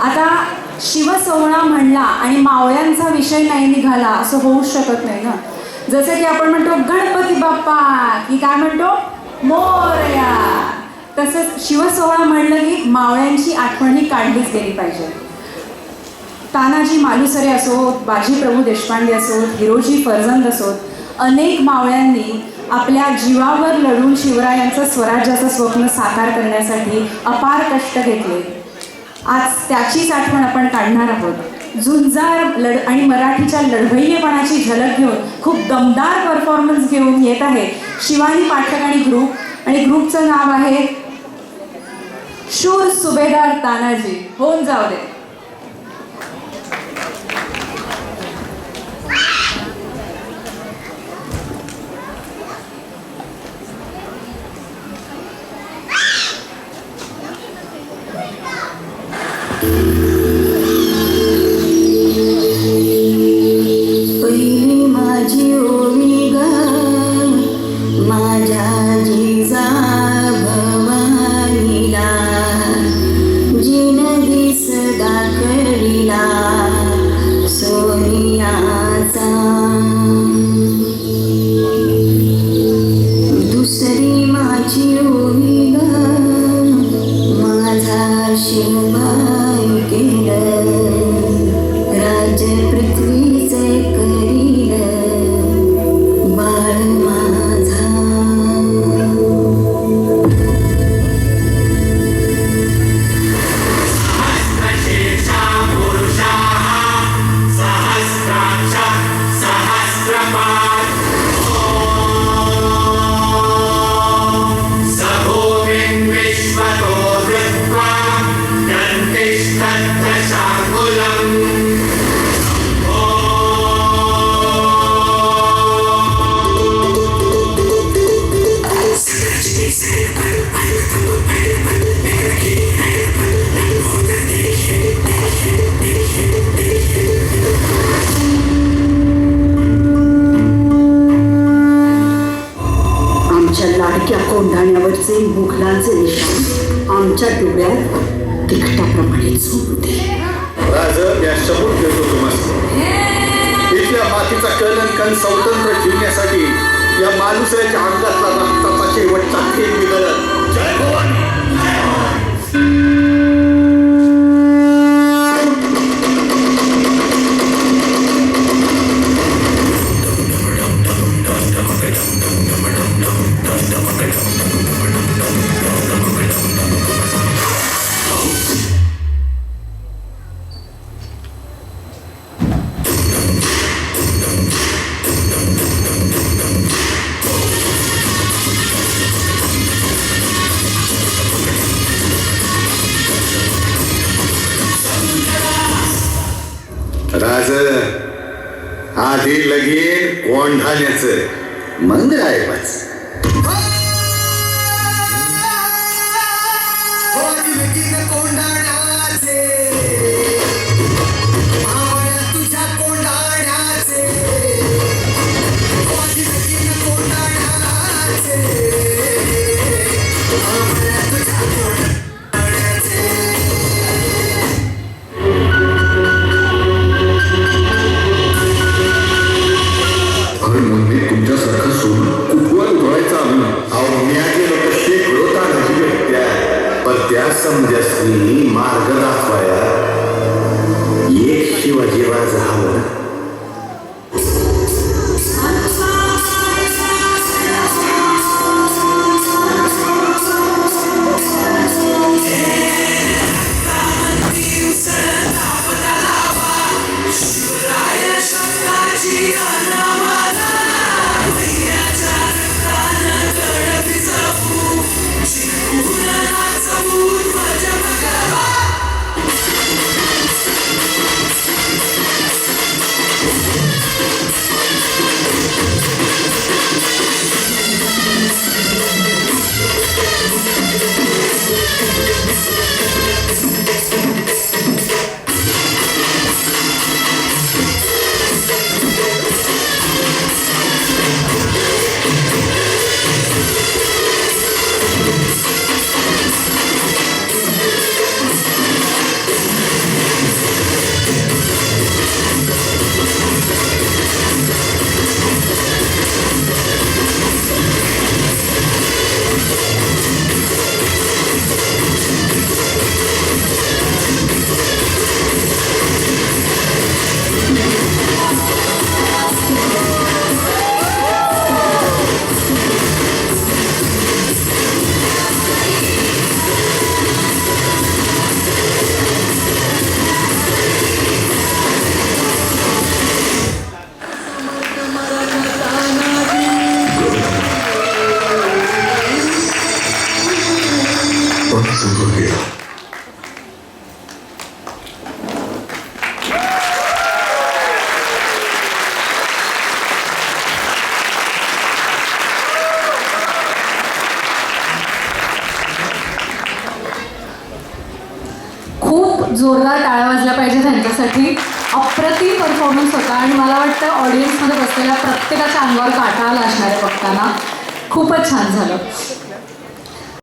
आता शिवसोहळा म्हणला आणि मावळ्यांचा विषय नाही निघाला असं होऊच शकत नाही ना. जसं की आपण म्हणतो गणपती बाप्पा की काय म्हणतो मोरया, तसंच शिवसोहळा म्हणलं की मावळ्यांची आठवणी काढलीच गेली पाहिजे. तानाजी मालुसरे असोत, बाजी प्रभू देशपांडे असोत, हिरोजी फर्जंद असोत, अनेक मावळ्यांनी आपल्या जीवावर लढून शिवरायांचं स्वराज्याचं स्वप्न साकार करण्यासाठी अपार कष्ट घेतले. आज त्याचीच आठवण आपण काढणार आहोत. झुंजार आणि मराठीच्या लढवय्येपणाची झलक घेऊन खूप दमदार परफॉर्मन्स घेऊन येत आहे शिवानी पाठक आणि ग्रुप, आणि ग्रुपचं नाव आहे शूर सुभेदार तानाजी. होऊन जाऊ दे. पहिली माझी ओवी ग माझ्या जिजा भवानीला, जिन दिस दाखविला सोनियाचा. दुसरी माझी ओवी ग माझा शिवबाई केलं, राज्य पृथ्वीचे करील बाळ माझा. लाडक्या कोंढाण्यावरचे मुघलांचे निशाण आमच्या डोळ्यात तिखटाप्रमाणे झोपते. राज या शपथ घेतो तुम्हाला, इथल्या मातीचा कलंकन स्वतंत्र ठेवण्यासाठी या माणुसऱ्याच्या अंगातला रक्ताचा शेवटचा थेंब निघाला. जय भवानी. राज आधी लगीन कोंढाण्याचं मग रायबाच. त्या समजासनी मार्ग दाखवाया एक शिवाजी राजा हवा. जोरदार टाळ्या वाजल्या पाहिजे त्यांच्यासाठी. अप्रतिम परफॉर्मन्स होता आणि मला वाटतं ऑडियन्समध्ये बसलेल्या प्रत्येकाच्या अंगावर काटा आला असणार आहे बघताना. खूपच छान झालं.